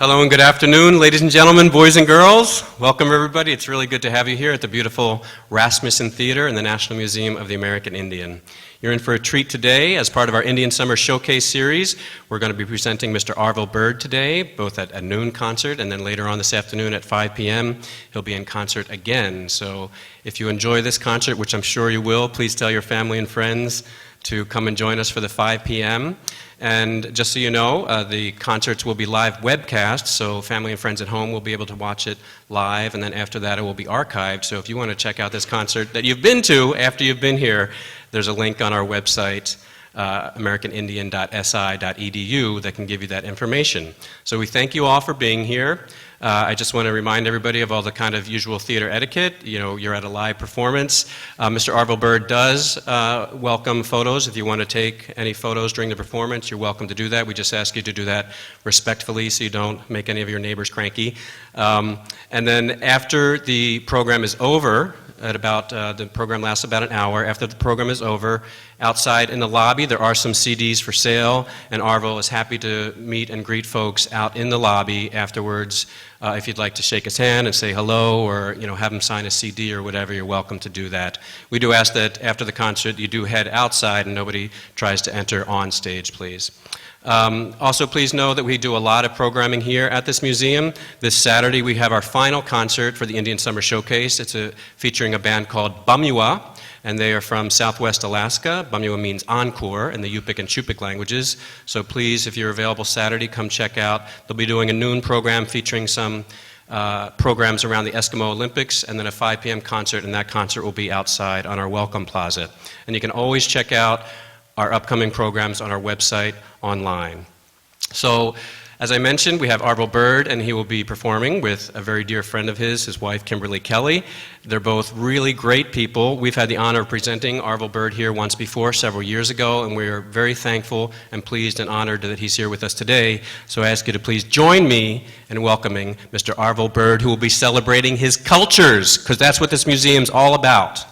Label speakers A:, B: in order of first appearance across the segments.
A: Hello and good afternoon, ladies and gentlemen, boys and girls. Welcome, everybody. It's really good to have you here at the beautiful Rasmussen Theater in the National Museum of the American Indian. You're in for a treat today. As part of our Indian Summer Showcase series, we're going to be presenting Mr. Arvel Bird today, both at a noon concert and then later on this afternoon at 5 p.m. He'll be in concert again. So if you enjoy this concert, which I'm sure you will, please tell your family and friends to come and join us for the 5 p.m. And just so you know, the concerts will be live webcast, so family and friends at home will be able to watch it live, and then after that it will be archived. So if you want to check out this concert that you've been to after you've been here, there's a link on our website, americanindian.si.edu, that can give you that information. So we thank you all for being here. I just want to remind everybody of all the kind of usual theater etiquette. You know, you're at a live performance. Mr. Arvel Bird does welcome photos. If you want to take any photos during the performance, you're welcome to do that. We just ask you to do that respectfully so you don't make any of your neighbors cranky. And then after the program is over, the program lasts about an hour. After the program is over, outside in the lobby, there are some CDs for sale, and Arvel is happy to meet and greet folks out in the lobby afterwards. If you'd like to shake his hand and say hello, or have him sign a CD or whatever, you're welcome to do that. We do ask that after the concert you do head outside and nobody tries to enter on stage, please. Also, please know that we do a lot of programming here at this museum. This Saturday we have our final concert for the Indian Summer Showcase. It's featuring a band called Bamyua, and they are from Southwest Alaska. Bamyua means encore in the Yupik and Chupik languages. So please, if you're available Saturday, come check out. They'll be doing a noon program featuring some programs around the Eskimo Olympics, and then a 5 p.m. concert, and that concert will be outside on our Welcome Plaza. And you can always check out our upcoming programs on our website online. So, as I mentioned, we have Arvel Bird, and he will be performing with a very dear friend of his wife, Kimberly Kelly. They're both really great people. We've had the honor of presenting Arvel Bird here once before, several years ago, and we're very thankful and pleased and honored that he's here with us today. So I ask you to please join me in welcoming Mr. Arvel Bird, who will be celebrating his cultures, because that's what this museum's all about.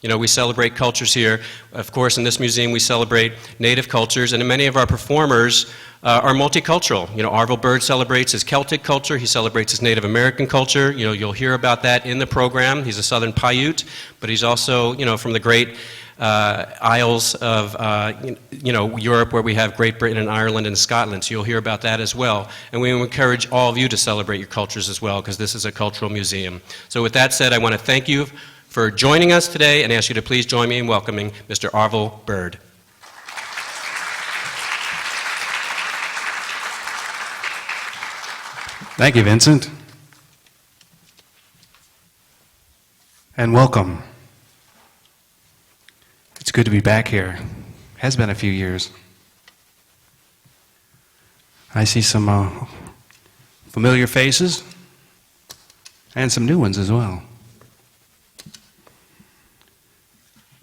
A: We celebrate cultures here. Of course, in this museum, we celebrate Native cultures, and many of our performers are multicultural. Arvel Bird celebrates his Celtic culture. He celebrates his Native American culture. You'll hear about that in the program. He's a Southern Paiute, but he's also, from the great isles of, Europe, where we have Great Britain and Ireland and Scotland. So you'll hear about that as well. And we encourage all of you to celebrate your cultures as well, because this is a cultural museum. So with that said, I want to thank you for joining us today and ask you to please join me in welcoming Mr. Arvel Bird.
B: Thank you, Vincent. And welcome. It's good to be back here. Has been a few years. I see some familiar faces and some new ones as well.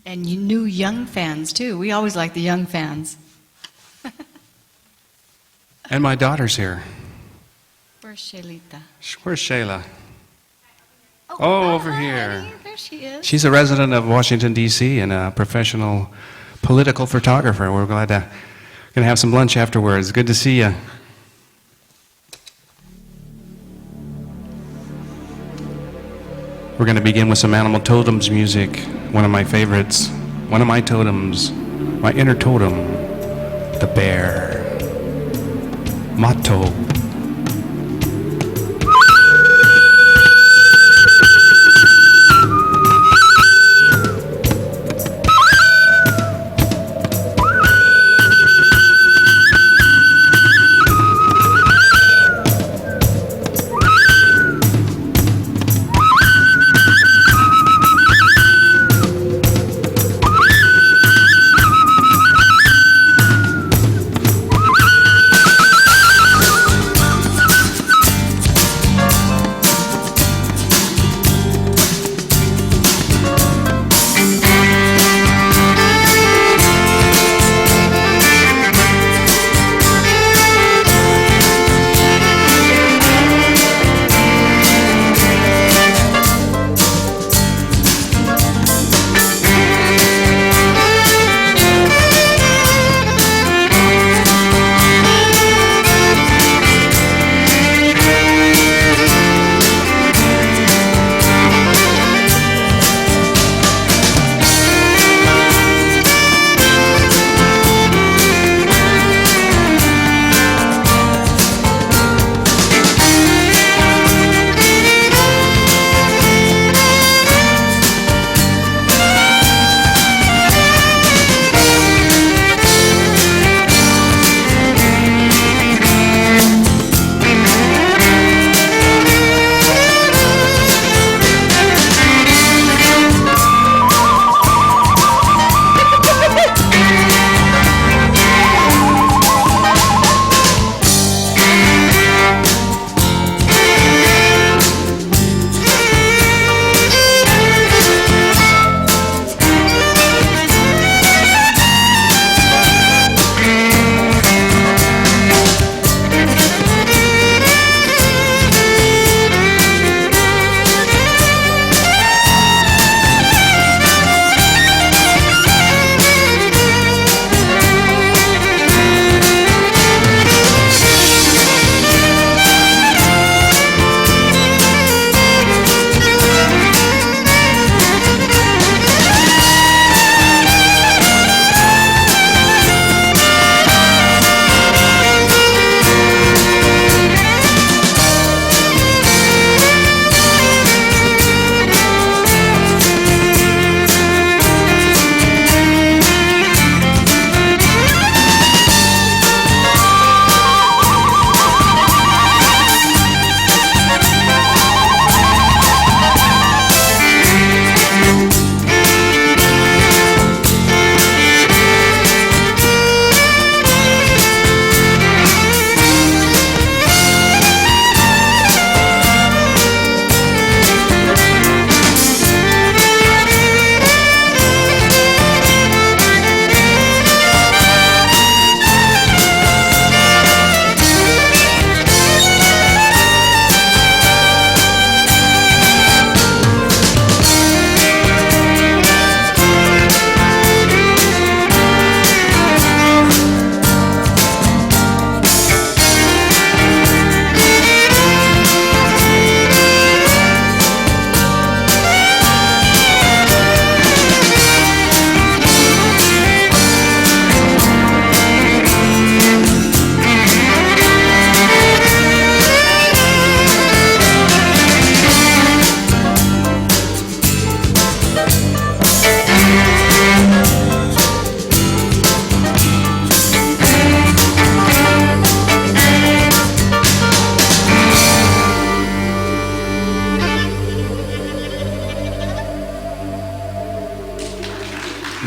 C: And you new young fans, too. We always like the young fans.
B: And my daughter's here.
C: Where's Shaylita?
B: Where's Shayla? Oh, over here.
C: There she is.
B: She's a resident of Washington, D.C. and a professional political photographer. We're glad to gonna have some lunch afterwards. Good to see you. We're going to begin with some animal totems music, one of my favorites, one of my totems, my inner totem, the bear, Mato.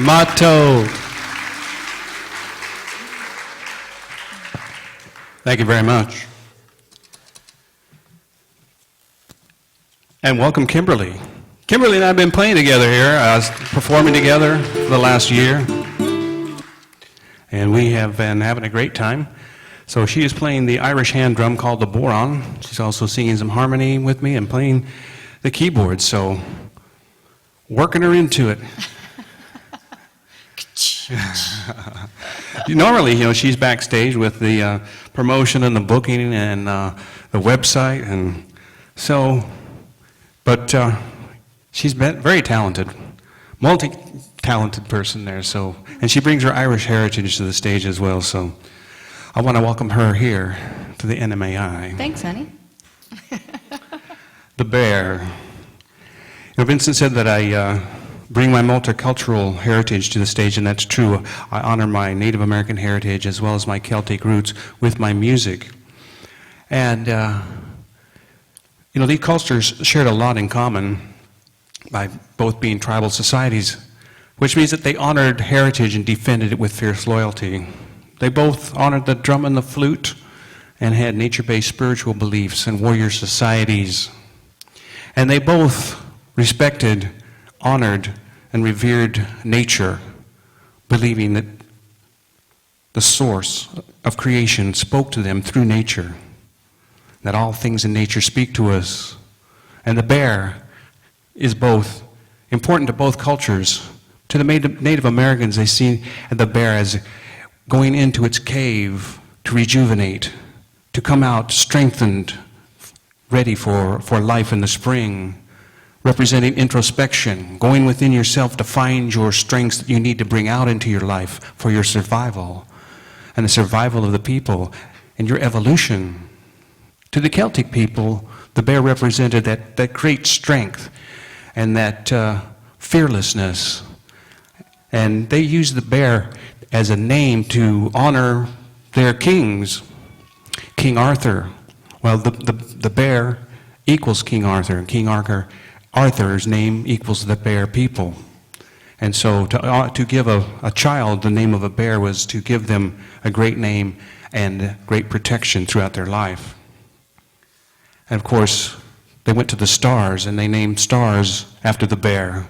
B: My toad. Thank you very much. And welcome, Kimberly. Kimberly and I have been playing together here, performing together for the last year. And we have been having a great time. So she is playing the Irish hand drum called the boron. She's also singing some harmony with me and playing the keyboard. So working her into it. Normally, she's backstage with the promotion and the booking and the website. And so, but she's been very talented, multi-talented person there. So, and she brings her Irish heritage to the stage as well. So I want to welcome her here to the NMAI.
C: Thanks, honey.
B: The bear. Vincent said that I bring my multicultural heritage to the stage, and that's true. I honor my Native American heritage as well as my Celtic roots with my music. And, these cultures shared a lot in common by both being tribal societies, which means that they honored heritage and defended it with fierce loyalty. They both honored the drum and the flute and had nature-based spiritual beliefs and warrior societies. And they both respected, honored, and revered nature, believing that the source of creation spoke to them through nature, that all things in nature speak to us. And the bear is both important to both cultures. To the Native Americans, they see the bear as going into its cave to rejuvenate, to come out strengthened, ready for life in the spring, representing introspection, going within yourself to find your strengths that you need to bring out into your life for your survival and the survival of the people and your evolution. To the Celtic people, the bear represented that great strength and that fearlessness. And they used the bear as a name to honor their kings. King Arthur. Well, the bear equals King Arthur, and King Arthur's name equals the bear people. And so to give a child the name of a bear was to give them a great name and great protection throughout their life. And of course, they went to the stars, and they named stars after the bear,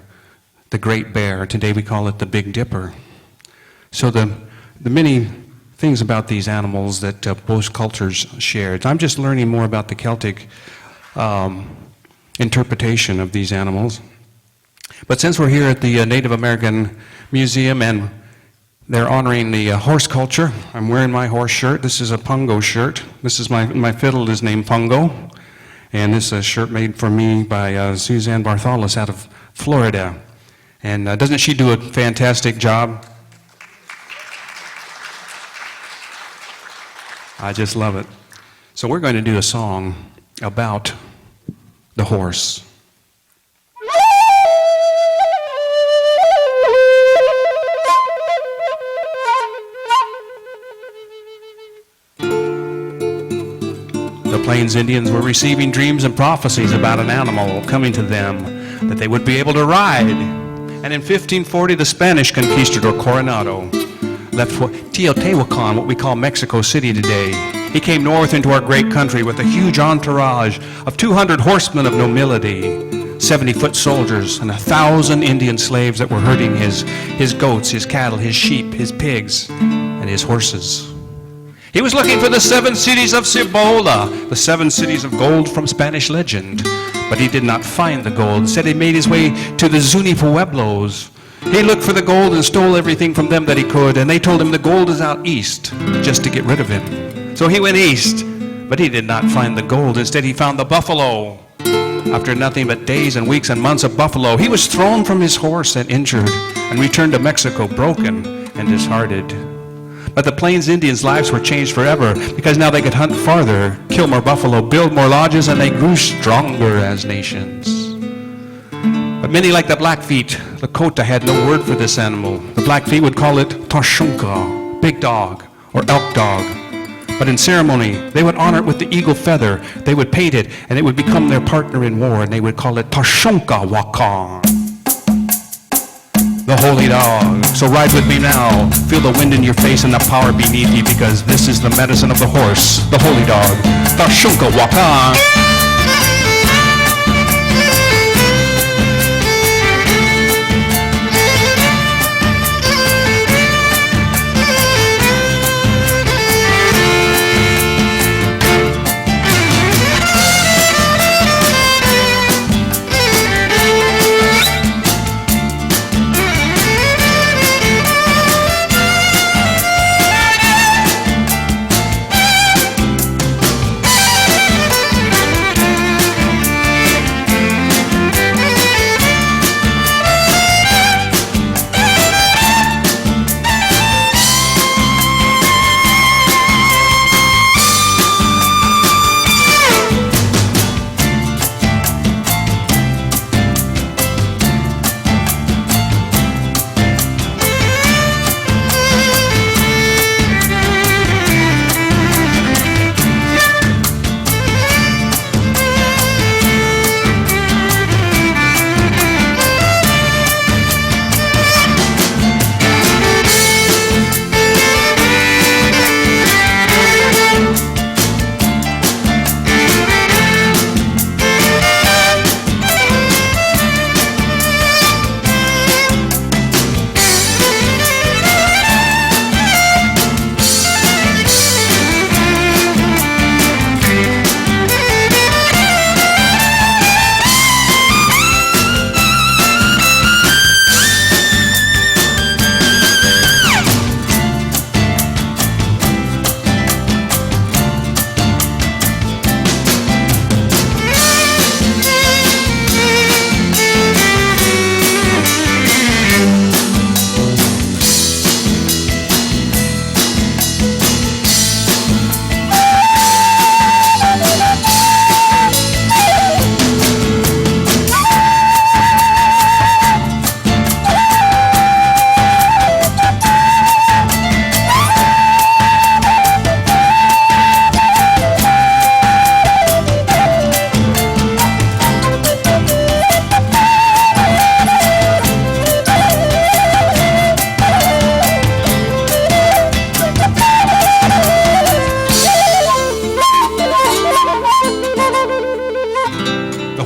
B: the Great Bear. Today we call it the Big Dipper. So the many things about these animals that both cultures shared. I'm just learning more about the Celtic interpretation of these animals. But since we're here at the Native American Museum and they're honoring the horse culture, I'm wearing my horse shirt. This is a Pungo shirt. This is my fiddle is named Pungo. And this is a shirt made for me by Suzanne Bartholis out of Florida. And doesn't she do a fantastic job? I just love it. So we're going to do a song about the horse. The Plains Indians were receiving dreams and prophecies about an animal coming to them that they would be able to ride. And in 1540, the Spanish conquistador Coronado left for Teotihuacan, what we call Mexico City today. He came north into our great country with a huge entourage of 200 horsemen of nobility, 70-foot soldiers, and 1,000 Indian slaves that were herding his goats, his cattle, his sheep, his pigs, and his horses. He was looking for the 7 cities of Cibola, the 7 cities of gold from Spanish legend. But he did not find the gold. Instead, he made his way to the Zuni Pueblos. He looked for the gold and stole everything from them that he could, and they told him the gold is out east, just to get rid of him. So he went east, but he did not find the gold. Instead, he found the buffalo. After nothing but days and weeks and months of buffalo, he was thrown from his horse and injured, and returned to Mexico broken and disheartened. But the Plains Indians' lives were changed forever because now they could hunt farther, kill more buffalo, build more lodges, and they grew stronger as nations. But many, like the Blackfeet, Lakota, had no word for this animal. The Blackfeet would call it Tashunka, big dog, or elk dog. But in ceremony, they would honor it with the eagle feather. They would paint it, and it would become their partner in war, and they would call it Tashunka Wakan. the holy dog. So ride with me now. Feel the wind in your face and the power beneath you, because this is the medicine of the horse, the holy dog. Tashunka waka.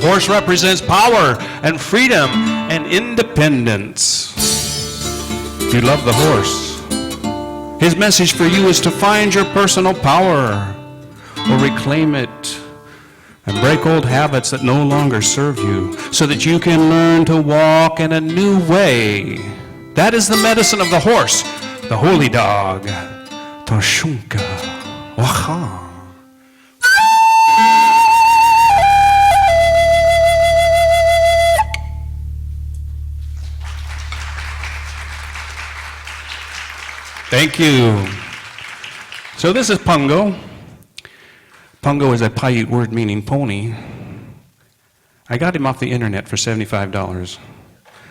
B: Horse represents power and freedom and independence. If you love the horse, his message for you is to find your personal power or reclaim it and break old habits that no longer serve you so that you can learn to walk in a new way. That is the medicine of the horse, the holy dog. Tashunka waha. Thank you. So this is Pungo. Pungo is a Paiute word meaning pony. I got him off the internet for $75.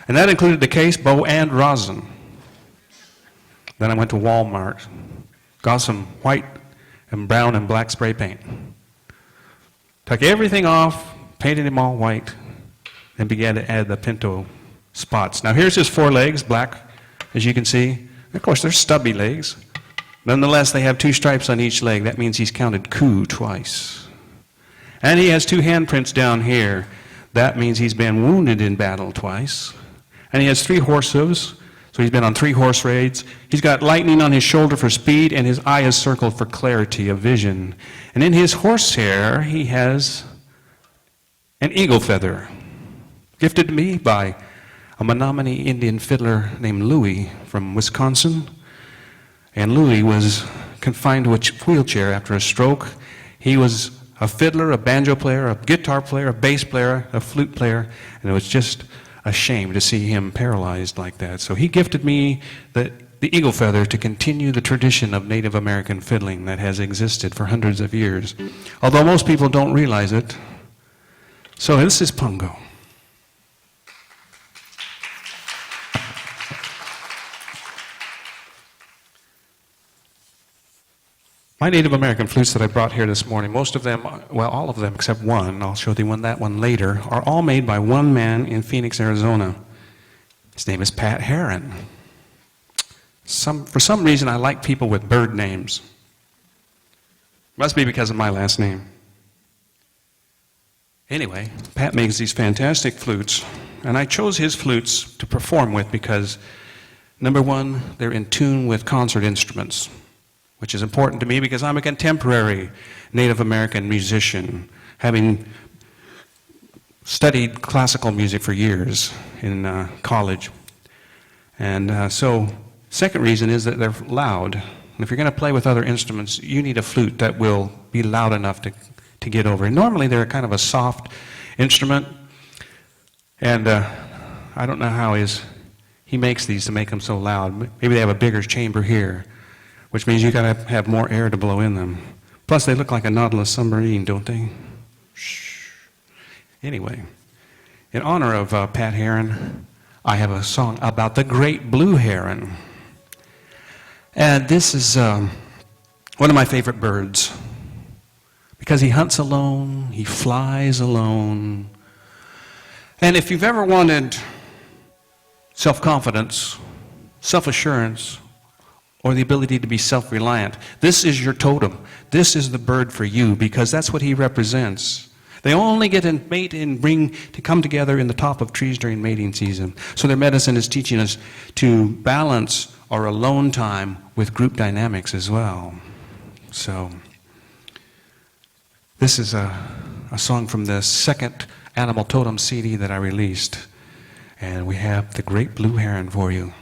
B: And that included the case, bow, and rosin. Then I went to Walmart, got some white and brown and black spray paint. Took everything off, painted him all white, and began to add the pinto spots. Now here's his forelegs, black, as you can see. Of course, they're stubby legs. Nonetheless, they have 2 stripes on each leg. That means he's counted coup twice. And he has 2 handprints down here. That means he's been wounded in battle twice. And he has 3 horse hooves, so he's been on 3 horse raids. He's got lightning on his shoulder for speed, and his eye is circled for clarity of vision. And in his horse hair, he has an eagle feather, gifted to me by a Menominee Indian fiddler named Louis from Wisconsin. And Louis was confined to a wheelchair after a stroke. He was a fiddler, a banjo player, a guitar player, a bass player, a flute player, and it was just a shame to see him paralyzed like that. So he gifted me the eagle feather to continue the tradition of Native American fiddling that has existed for hundreds of years, although most people don't realize it. So this is Pungo. My Native American flutes that I brought here this morning, most of them, well, all of them except one, I'll show you that one later, are all made by one man in Phoenix, Arizona. His name is Pat Heron. For some reason, I like people with bird names. Must be because of my last name. Anyway, Pat makes these fantastic flutes, and I chose his flutes to perform with because, number one, they're in tune with concert instruments, which is important to me because I'm a contemporary Native American musician, having studied classical music for years in college. And so, second reason is that they're loud. And if you're going to play with other instruments, you need a flute that will be loud enough to get over. And normally they're kind of a soft instrument, and I don't know how he makes these to make them so loud. Maybe they have a bigger chamber here, which means you got to have more air to blow in them. Plus, they look like a Nautilus submarine, don't they? Shh. Anyway, in honor of Pat Heron, I have a song about the great blue heron. And this is one of my favorite birds because he hunts alone, he flies alone. And if you've ever wanted self-confidence, self-assurance, or the ability to be self-reliant, this is your totem. This is the bird for you because that's what he represents. They only get to mate and to come together in the top of trees during mating season. So their medicine is teaching us to balance our alone time with group dynamics as well. So this is a song from the second Animal Totem CD that I released. And we have the Great Blue Heron for you.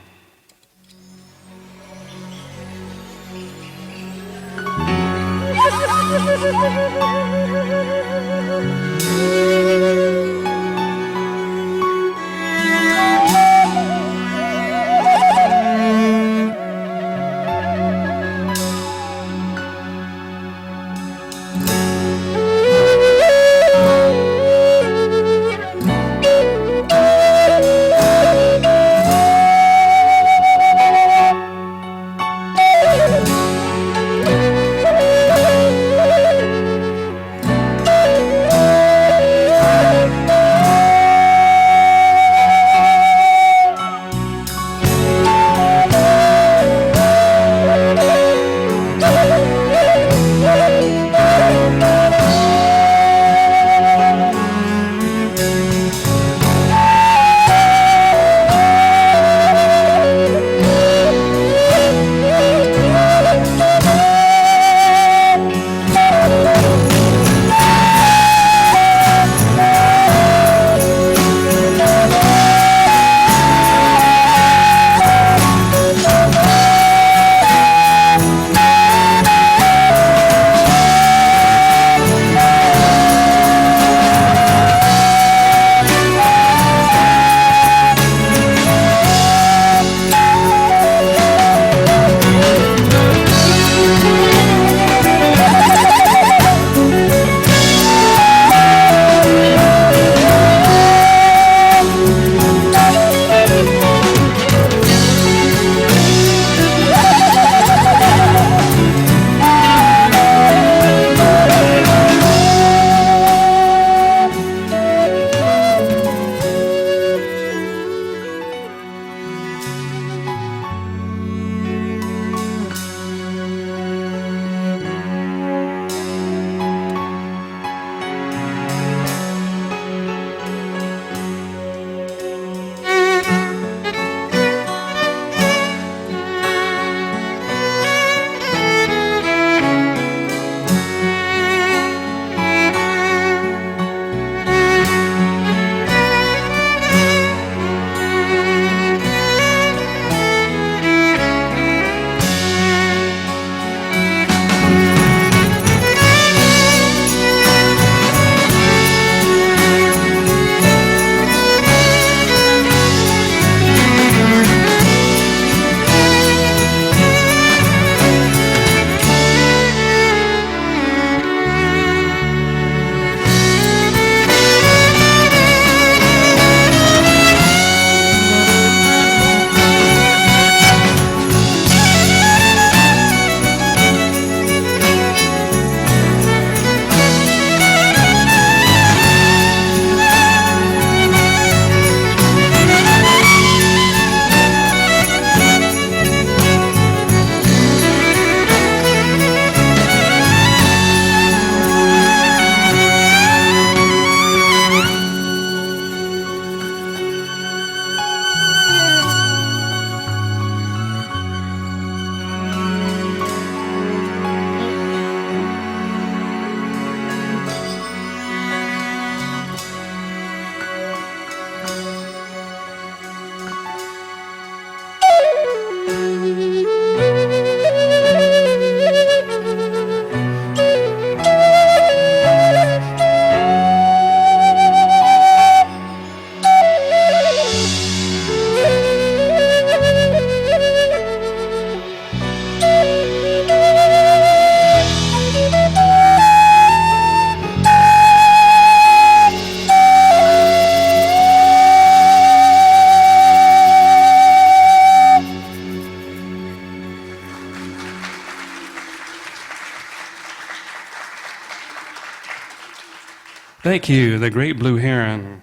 B: Thank you, the great blue heron.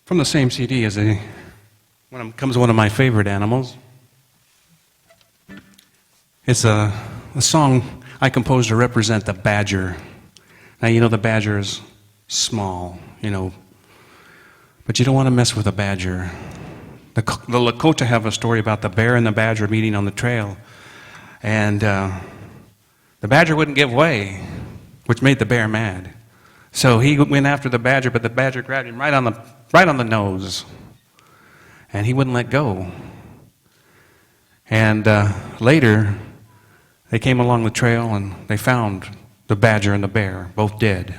B: From the same CD as comes one of my favorite animals. It's a song I composed to represent the badger. Now, you know the badger is small, but you don't want to mess with a badger. The Lakota have a story about the bear and the badger meeting on the trail, and the badger wouldn't give way, which made the bear mad. So he went after the badger, but the badger grabbed him right on the nose, and he wouldn't let go. And later, they came along the trail and they found the badger and the bear, both dead.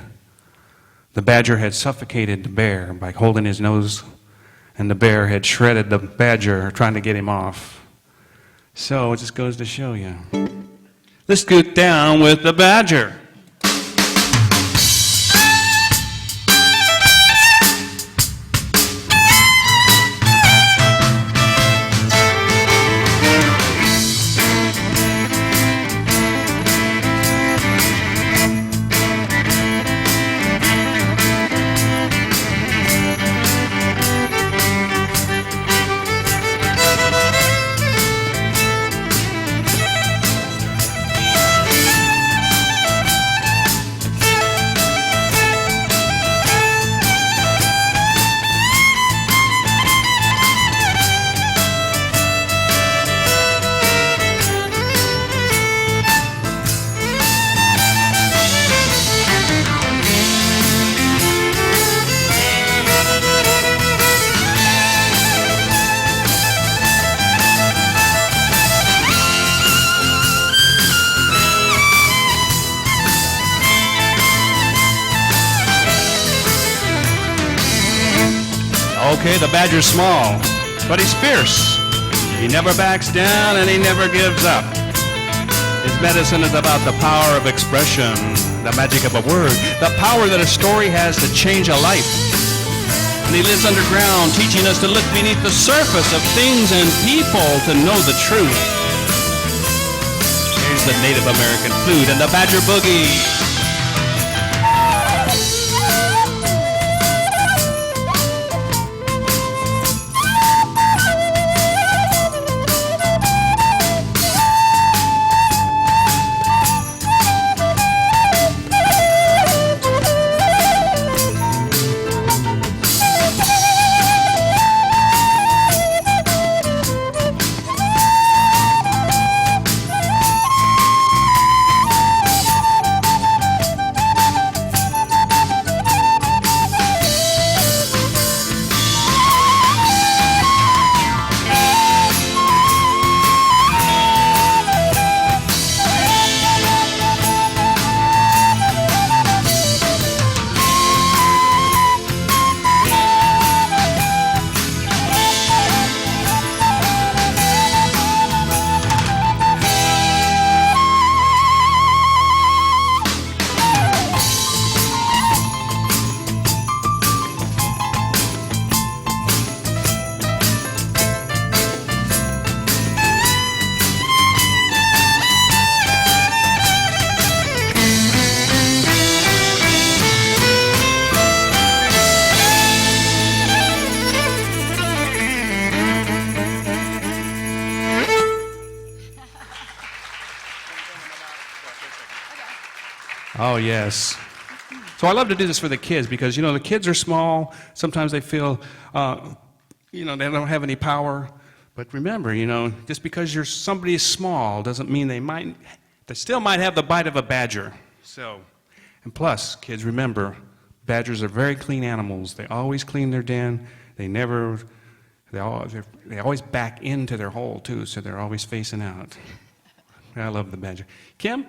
B: The badger had suffocated the bear by holding his nose, and the bear had shredded the badger trying to get him off. So it just goes to show you. Let's get down with the badger. Okay, the badger's small, but he's fierce. He never backs down and he never gives up. His medicine is about the power of expression, the magic of a word, the power that a story has to change a life. And he lives underground, teaching us to look beneath the surface of things and people to know the truth. Here's the Native American flute and the badger boogie. Oh, yes. So I love to do this for the kids because, the kids are small. Sometimes they feel, they don't have any power. But remember, just because somebody is small doesn't mean they still might have the bite of a badger. So, and plus, kids, remember, badgers are very clean animals. They always clean their den. They always back into their hole, too, so they're always facing out. I love the badger. Kim?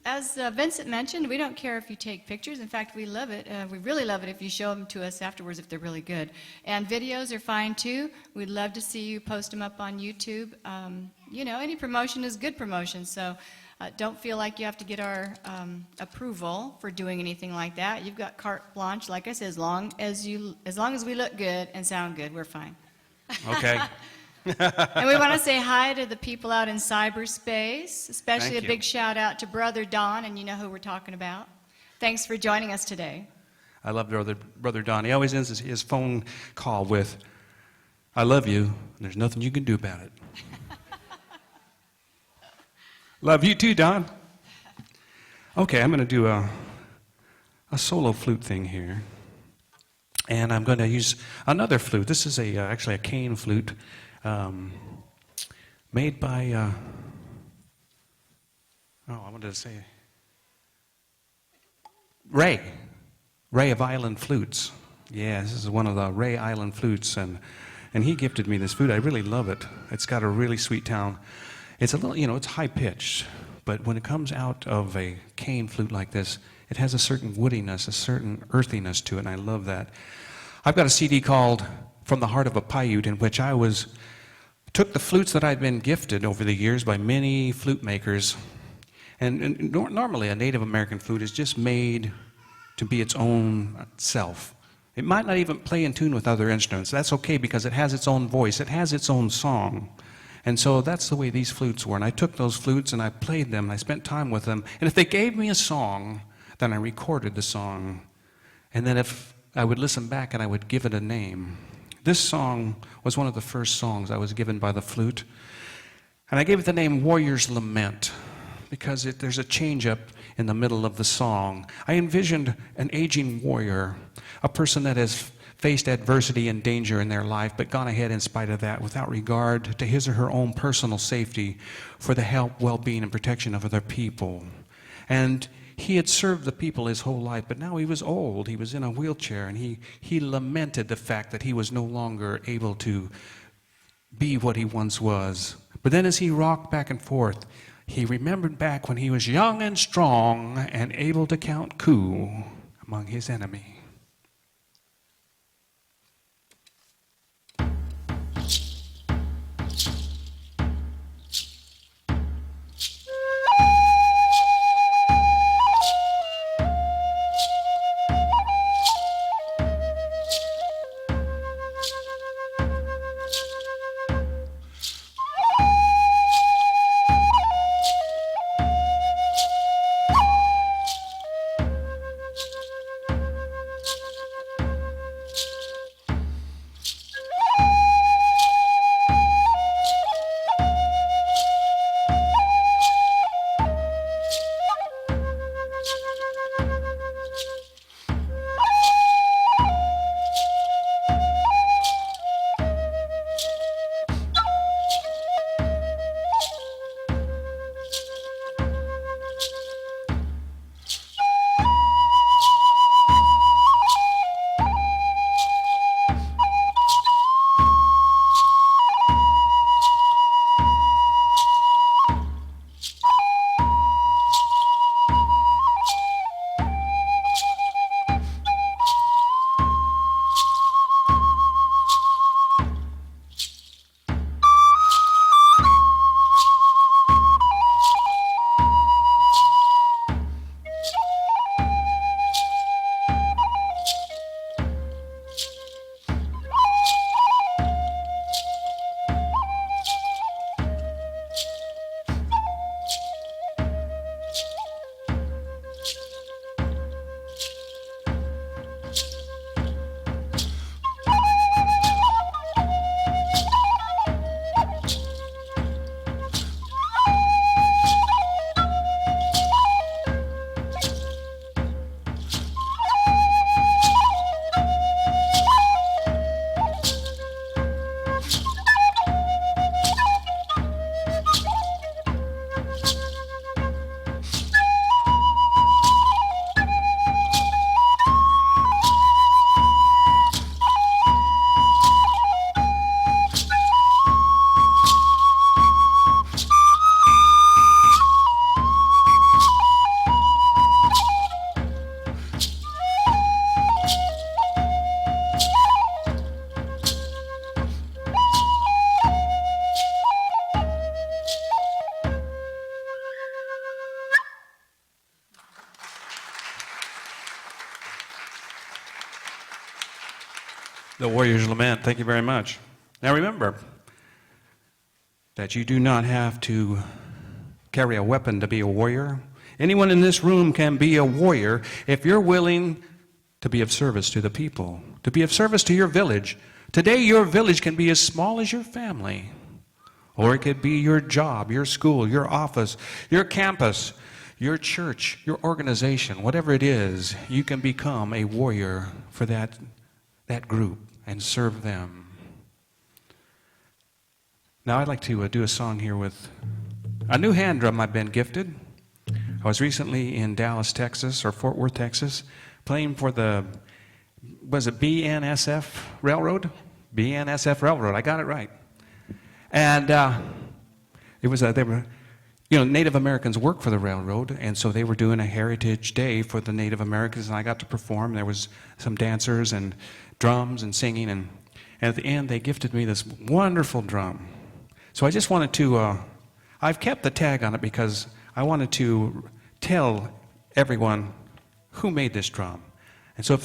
C: As Vincent mentioned, we don't care if you take pictures. In fact, we love it. We really love it if you show them to us afterwards if they're really good. And videos are fine, too. We'd love to see you post them up on YouTube. Any promotion is good promotion, so don't feel like you have to get our approval for doing anything like that. You've got carte blanche, like I said, as long as we look good and sound good, we're fine.
B: Okay.
C: And we want to say hi to the people out in cyberspace, especially
B: Thank
C: a
B: you.
C: big shout out to Brother Don, and you know who we're talking about. Thanks for joining us today.
B: I love Brother Don. He always ends his phone call with, "I love you, and there's nothing you can do about it." Love you too, Don. Okay, I'm going to do a solo flute thing here. And I'm going to use another flute. This is actually a cane flute made by, I wanted to say, Ray of Island Flutes. Yeah, this is one of the Ray Island flutes, and he gifted me this flute. I really love it. It's got a really sweet tone. It's a little, it's high pitched, but when it comes out of a cane flute like this, it has a certain woodiness, a certain earthiness to it, and I love that. I've got a CD called From the Heart of a Paiute, in which I took the flutes that I'd been gifted over the years by many flute makers, and normally a Native American flute is just made to be its own self. It might not even play in tune with other instruments. That's okay because it has its own voice. It has its own song. And so that's the way these flutes were. And I took those flutes and I played them. I spent time with them. And if they gave me a song, then I recorded the song. And then if I would listen back and I would give it a name. This song was one of the first songs I was given by the flute. And I gave it the name Warrior's Lament because there's a change up in the middle of the song. I envisioned an aging warrior, a person that has faced adversity and danger in their life, but gone ahead in spite of that without regard to his or her own personal safety for the help, well-being, and protection of other people. And he had served the people his whole life, but now he was old. He was in a wheelchair, and he lamented the fact that he was no longer able to be what he once was. But then as he rocked back and forth, he remembered back when he was young and strong and able to count coup among his enemy. The Warrior's Lament. Thank you very much. Now remember, that you do not have to carry a weapon to be a warrior. Anyone in this room can be a warrior if you're willing to be of service to the people, to be of service to your village. Today, your village can be as small as your family, or it could be your job, your school, your office, your campus, your church, your organization, whatever it is. You can become a warrior for that group and serve them. Now, I'd like to do a song here with a new hand drum I've been gifted. I was recently in Dallas, Texas, or Fort Worth, Texas, playing for the, was it BNSF Railroad? BNSF Railroad, I got it right. And it was, they were, Native Americans work for the railroad, and so they were doing a heritage day for the Native Americans, and I got to perform. There was some dancers and drums and singing, and at the end they gifted me this wonderful drum. So I just wanted to, I've kept the tag on it because I wanted to tell everyone who made this drum. And so if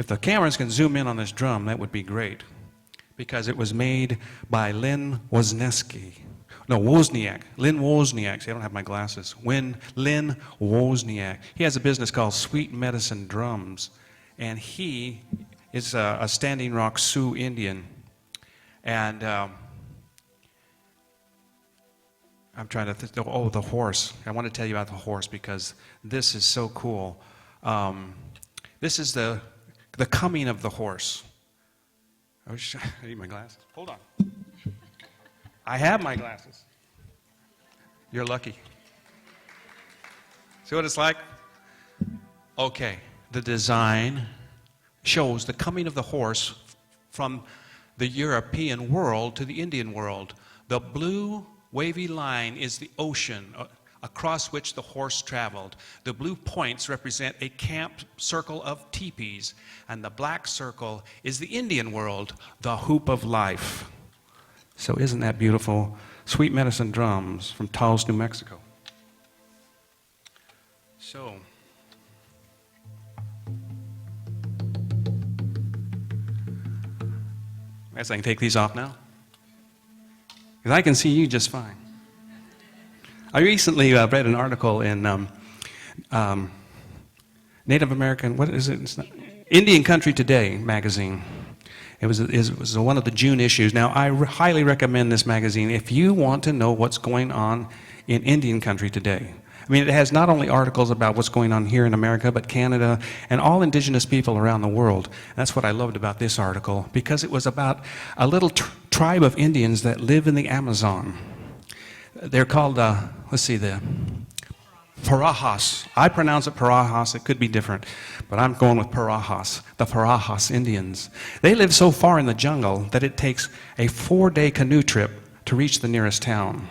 B: the cameras can zoom in on this drum, that would be great. Because it was made by Lynn Wozniak. Lynn Wozniak. See, I don't have my glasses. Lynn Wozniak. He has a business called Sweet Medicine Drums. And he is a Standing Rock Sioux Indian. And I'm trying to think, the horse. I want to tell you about the horse because this is so cool. This is the coming of the horse. I need my glasses. Hold on. I have my glasses. You're lucky. See what it's like? Okay. The design shows the coming of the horse from the European world to the Indian world. The blue wavy line is the ocean across which the horse traveled. The blue points represent a camp circle of teepees, and the black circle is the Indian world, the hoop of life. So isn't that beautiful? Sweet Medicine Drums from Taos, New Mexico. So, I guess I can take these off now, because I can see you just fine. I recently read an article in Native American, what is it? It's not, Indian Country Today magazine. It was one of the June issues. Now, I highly recommend this magazine if you want to know what's going on in Indian Country today. I mean, it has not only articles about what's going on here in America, but Canada and all indigenous people around the world. And that's what I loved about this article, because it was about a little tribe of Indians that live in the Amazon. They're called, the Parajas. I pronounce it Parajas. It could be different, but I'm going with Parajas, the Parajas Indians. They live so far in the jungle that it takes a 4-day canoe trip to reach the nearest town.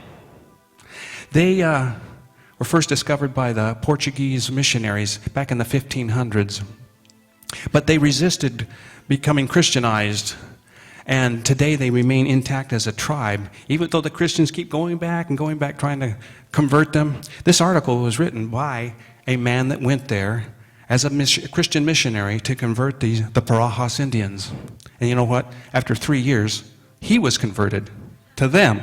B: They were first discovered by the Portuguese missionaries back in the 1500s, but they resisted becoming Christianized. And today they remain intact as a tribe, even though the Christians keep going back trying to convert them. This article was written by a man that went there as a Christian missionary to convert the Parajas Indians. And you know what? After 3 years, he was converted to them.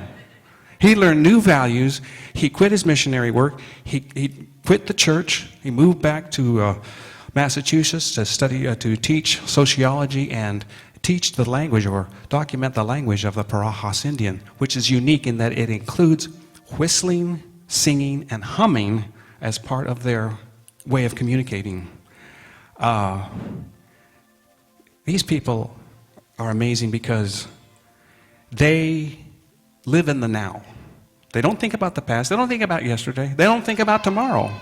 B: He learned new values. He quit his missionary work. He quit the church. He moved back to Massachusetts to study, to teach sociology and teach the language or document the language of the Parajas Indian, which is unique in that it includes whistling, singing, and humming as part of their way of communicating. These people are amazing because they live in the now. They don't think about the past. They don't think about yesterday. They don't think about tomorrow.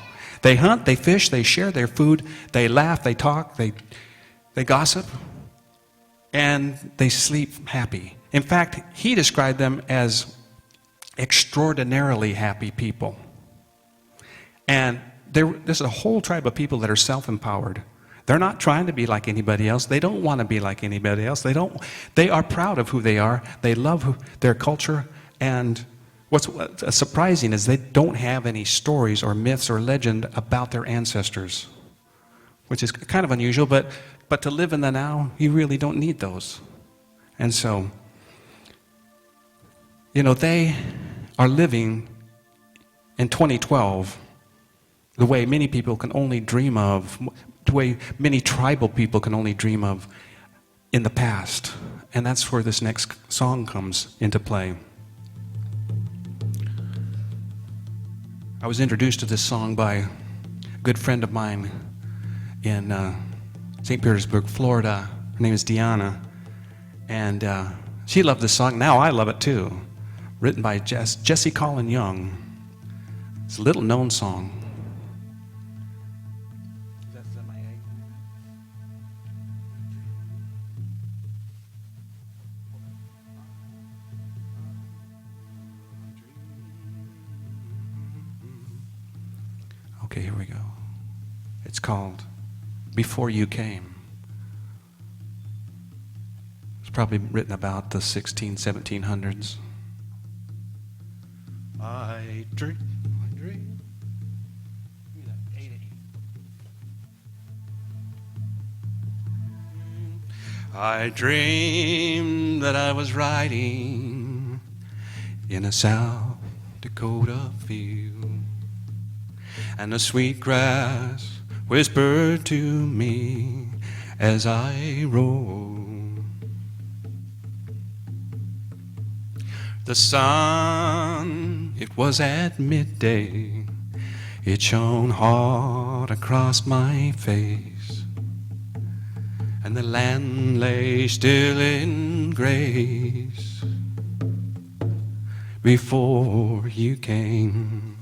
B: They hunt, they fish, they share their food, they laugh, they talk, they gossip, and they sleep happy. In fact, he described them as extraordinarily happy people. And there's a whole tribe of people that are self-empowered. They're not trying to be like anybody else. They don't want to be like anybody else. They are proud of who they are. They love their culture. And what's surprising is they don't have any stories or myths or legend about their ancestors, which is kind of unusual, but to live in the now, you really don't need those. And so, You know, they are living in 2012 the way many people can only dream of, the way many tribal people can only dream of in the past. And that's where this next song comes into play. I was introduced to this song by a good friend of mine in St. Petersburg, Florida. Her name is Deanna. And she loved this song. Now I love it too. Written by Jesse Colin Young. It's a little known song. Okay, here we go. It's called Before You Came. It's probably written about the 1700s. I dream. I dreamed that I was riding in a South Dakota field, and the sweet grass whispered to me as I rode. The sun, it was at midday, it shone hard across my face, and the land lay still in grace before you came.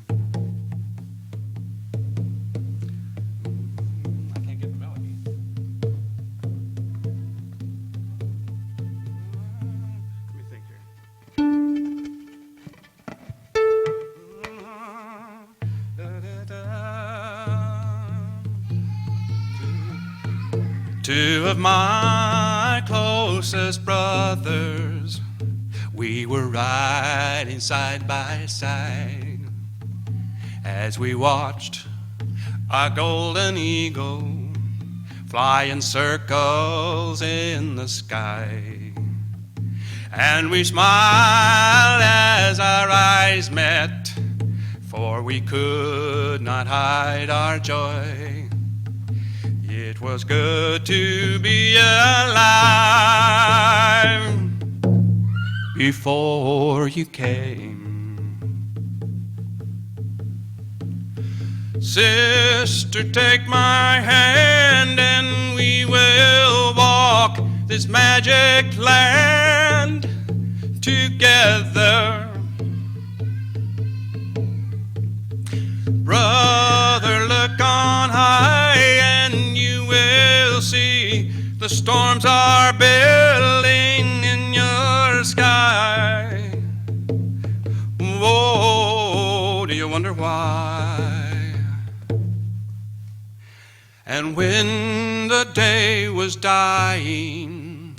B: I can't get the melody. Let me think here. Two of my closest brothers, we were riding side by side as we watched a golden eagle fly in circles in the sky. And we smiled as our eyes met, for we could not hide our joy. It was good to be alive before you came. Sister, take my hand and we will walk this magic land together. Brother, look on high and you will see the storms are building in your sky. Whoa, do you wonder why? And when the day was dying,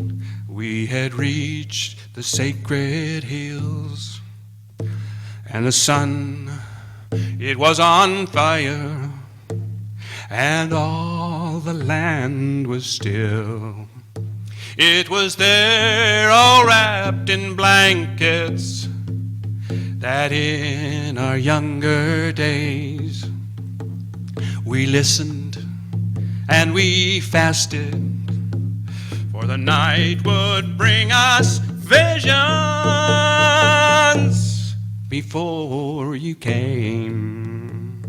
B: we had reached the sacred hills, and the sun, it was on fire, and all the land was still. It was there all wrapped in blankets that in our younger days we listened and we fasted, for the night would bring us visions before you came.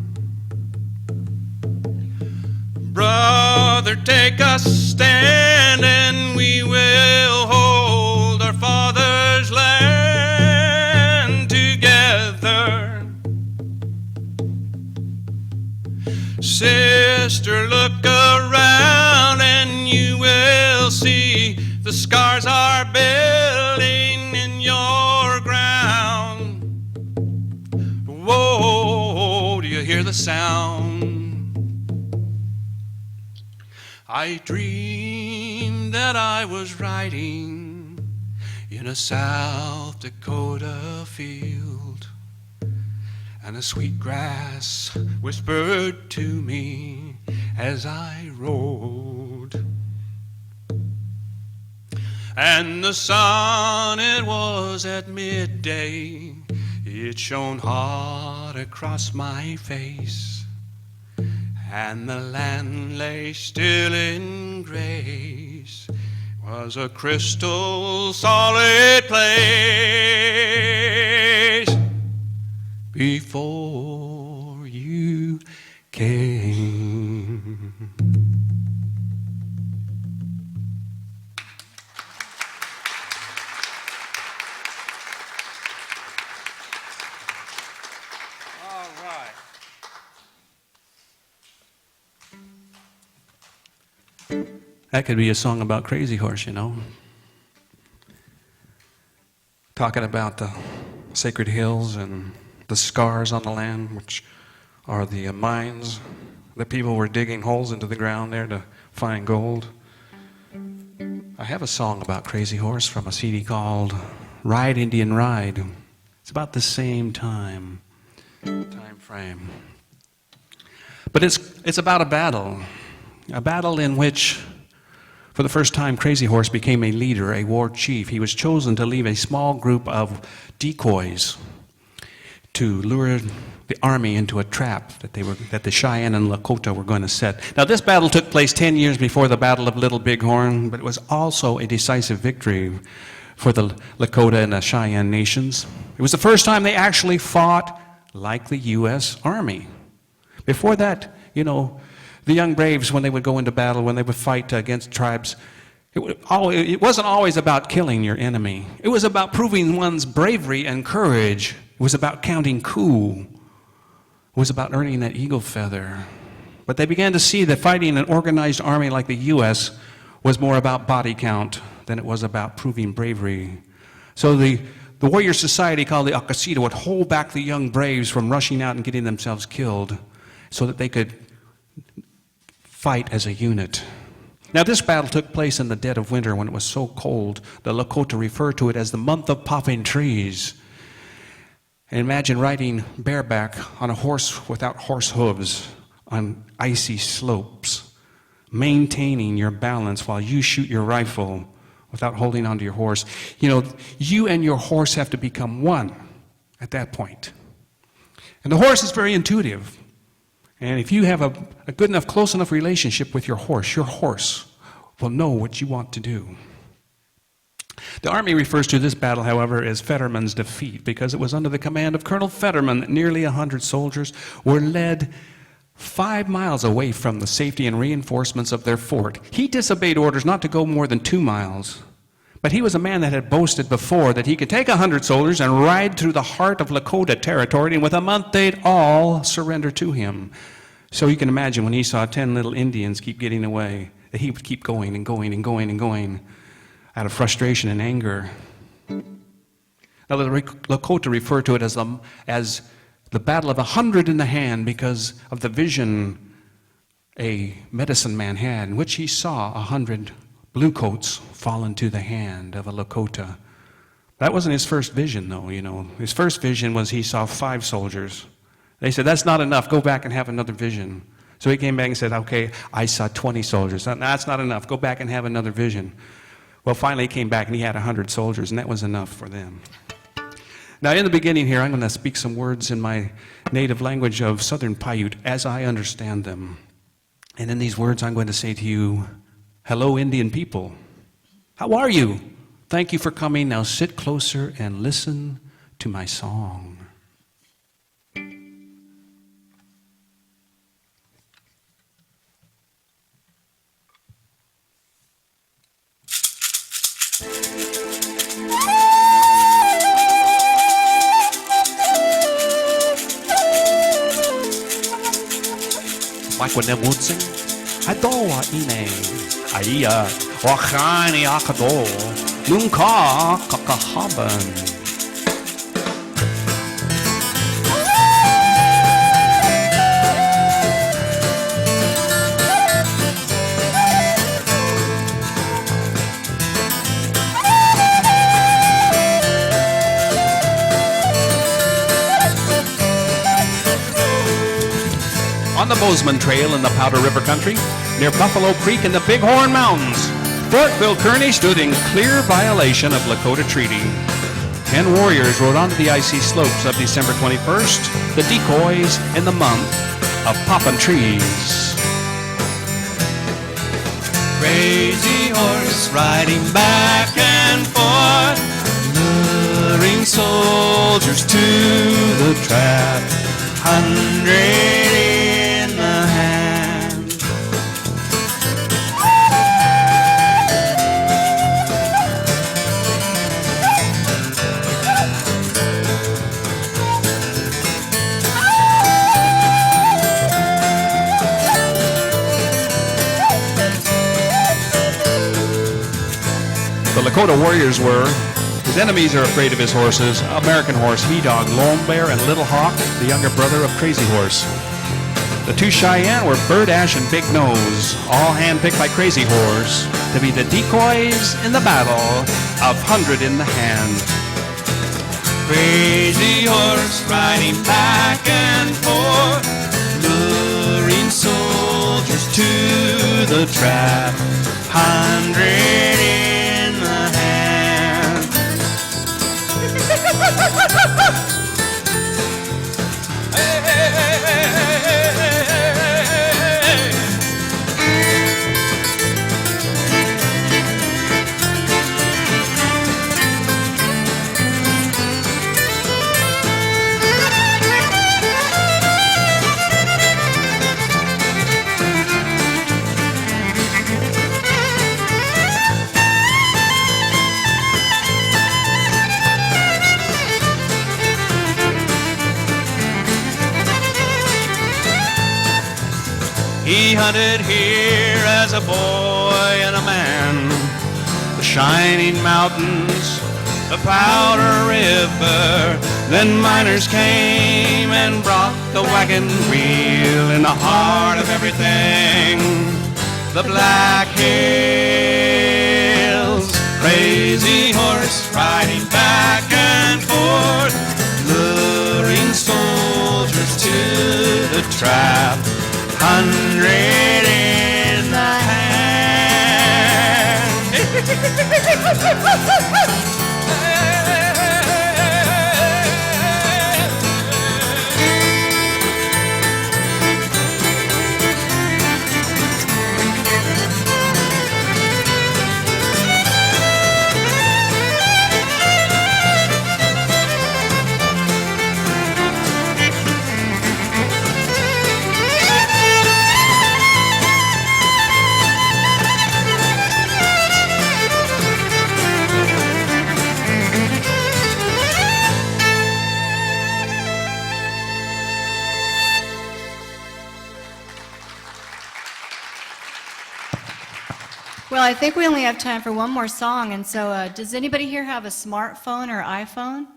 B: Brother, take a stand and we will hold our father's land together. Sister, look around and you will see the scars are building in your ground. Whoa, do you hear the sound? I dreamed that I was riding in a South Dakota field, and the sweet grass whispered to me as I rode. and the sun, it was at midday. It shone hot across my face, and the land lay still in grace. Was a crystal solid place before you came. All right. That could be a song about Crazy Horse, you know. Talking about the sacred hills and the scars on the land, which are the mines. The people were digging holes into the ground there to find gold. I have a song about Crazy Horse from a CD called Ride Indian Ride. It's about the same time frame. But it's about a battle in which, for the first time, Crazy Horse became a leader, a war chief. He was chosen to lead a small group of decoys to lure the army into a trap that the Cheyenne and Lakota were going to set. Now, this battle took place 10 years before the Battle of Little Bighorn, but it was also a decisive victory for the Lakota and the Cheyenne nations. It was the first time they actually fought like the U.S. Army. Before that, you know, the young braves, when they would go into battle, when they would fight against tribes, it wasn't always about killing your enemy. It was about proving one's bravery and courage. It was about counting coup. It was about earning that eagle feather. But they began to see that fighting an organized army like the U.S. was more about body count than it was about proving bravery. So the warrior society called the Akasita would hold back the young braves from rushing out and getting themselves killed so that they could fight as a unit. Now, this battle took place in the dead of winter when it was so cold. The Lakota referred to it as the month of popping trees. And imagine riding bareback on a horse without horse hooves on icy slopes, maintaining your balance while you shoot your rifle without holding onto your horse. You know, you and your horse have to become one at that point. And the horse is very intuitive. And if you have a good enough, close enough relationship with your horse will know what you want to do. The Army refers to this battle, however, as Fetterman's defeat because it was under the command of Colonel Fetterman that nearly 100 soldiers were led 5 miles away from the safety and reinforcements of their fort. He disobeyed orders not to go more than 2 miles. But he was a man that had boasted before that he could take 100 soldiers and ride through the heart of Lakota territory, and with a month they'd all surrender to him. So you can imagine when he saw 10 little Indians keep getting away, that he would keep going and going and going and going out of frustration and anger. Now the Lakota refer to it as the battle of 100 in the hand because of the vision a medicine man had in which he saw 100 bluecoats fall into the hand of a Lakota. That wasn't his first vision, though, you know. His first vision was he saw 5 soldiers. They said, that's not enough. Go back and have another vision. So he came back and said, okay, I saw 20 soldiers. That's not enough. Go back and have another vision. Well, finally he came back and he had 100 soldiers, and that was enough for them. Now, in the beginning here, I'm going to speak some words in my native language of Southern Paiute as I understand them. And in these words, I'm going to say to you, hello, Indian people. How are you? Thank you for coming. Now sit closer and listen to my song. Like when them would sing, Adoa ine, Aya, Wachani Akado, Nunka Kakahaban. On the Bozeman Trail in the Powder River Country, near Buffalo Creek in the Bighorn Mountains, Fort Phil Kearny stood in clear violation of Lakota Treaty. 10 warriors rode onto the icy slopes of December 21st, the decoys in the month of poppin' trees.
D: Crazy horse riding back and forth, luring soldiers to the trap, 100 in the hand.
B: The Lakota warriors were, his enemies are afraid of his horses, American Horse, He Dog, Lone Bear, and Little Hawk, the younger brother of Crazy Horse. The two Cheyenne were Bird Ash and Big Nose, all handpicked by Crazy Horse to be the decoys in the battle of 100 in the hand.
D: Crazy horse riding back and forth, luring soldiers to the trap, 100 in the hand. Hey, hey, hey, hey, hey, hey, hey, hey. He hunted here as a boy and a man, the shining mountains, the Powder River. Then miners came and brought the wagon wheel in the heart of everything, the Black Hills. Crazy horse riding back and forth, luring soldiers to the trap, 100 in the hand.
C: Well, I think we only have time for one more song, and so does anybody here have a smartphone or iPhone?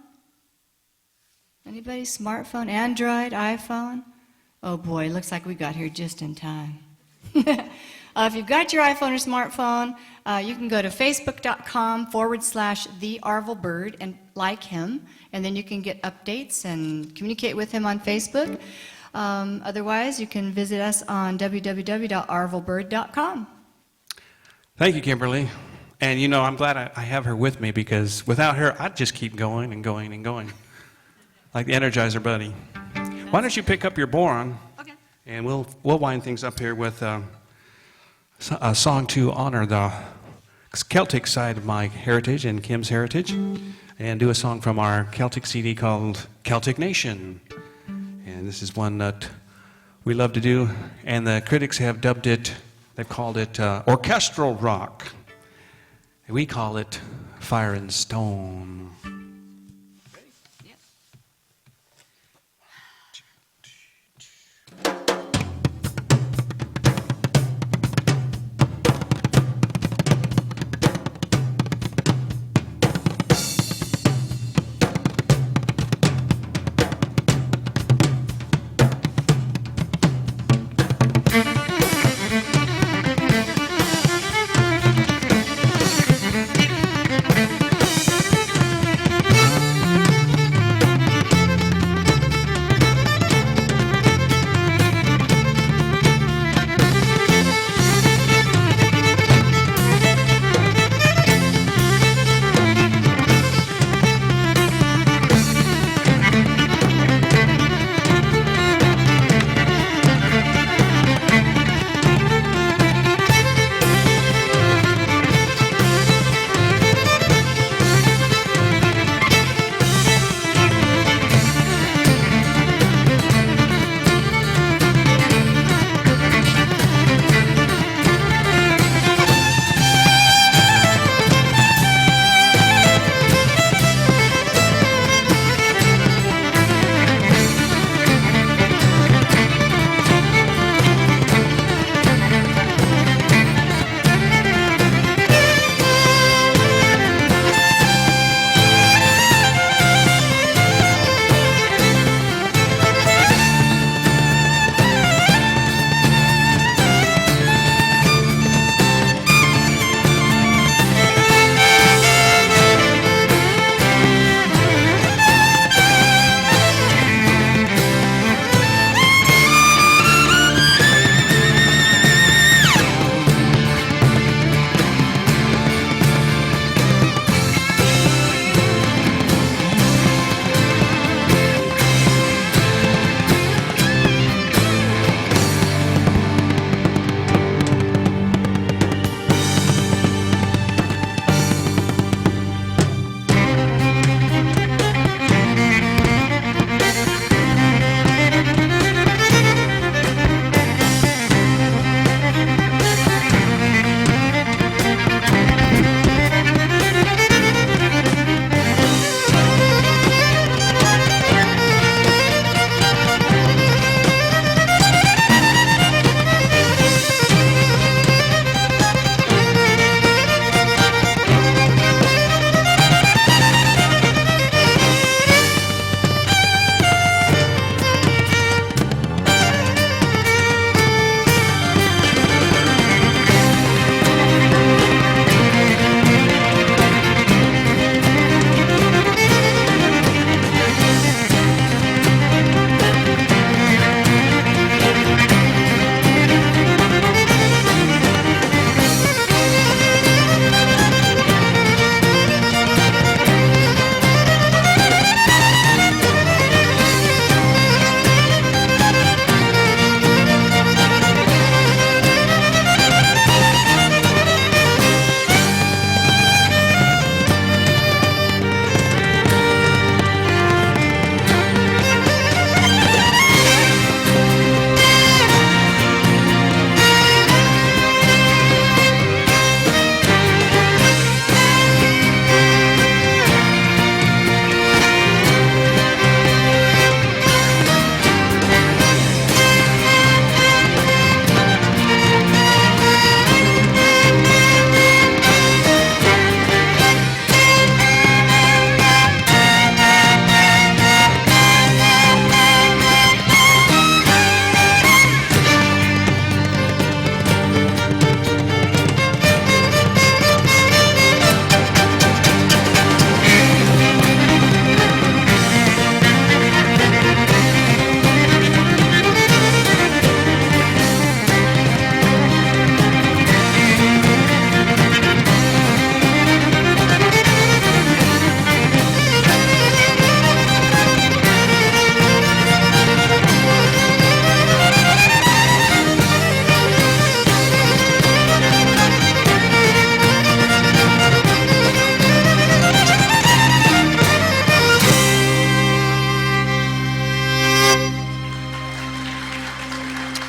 C: Anybody? Smartphone, Android, iPhone? Oh boy, looks like we got here just in time. If you've got your iPhone or smartphone, you can go to facebook.com/the Arvel Bird and like him, and then you can get updates and communicate with him on Facebook. Otherwise, you can visit us on www.arvelbird.com.
B: Thank you, Kimberly. And you know, I'm glad I have her with me, because without her, I'd just keep going and going and going. Like the Energizer Bunny. Why don't you pick up your boron?
C: Okay.
B: And we'll wind things up here with a song to honor the Celtic side of my heritage and Kim's heritage, and do a song from our Celtic CD called Celtic Nation. And this is one that we love to do, and the critics have dubbed it, they've called it orchestral rock. And we call it Fire and Stone.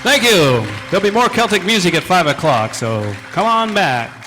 B: Thank you. There'll be more Celtic music at 5 o'clock, so come on back.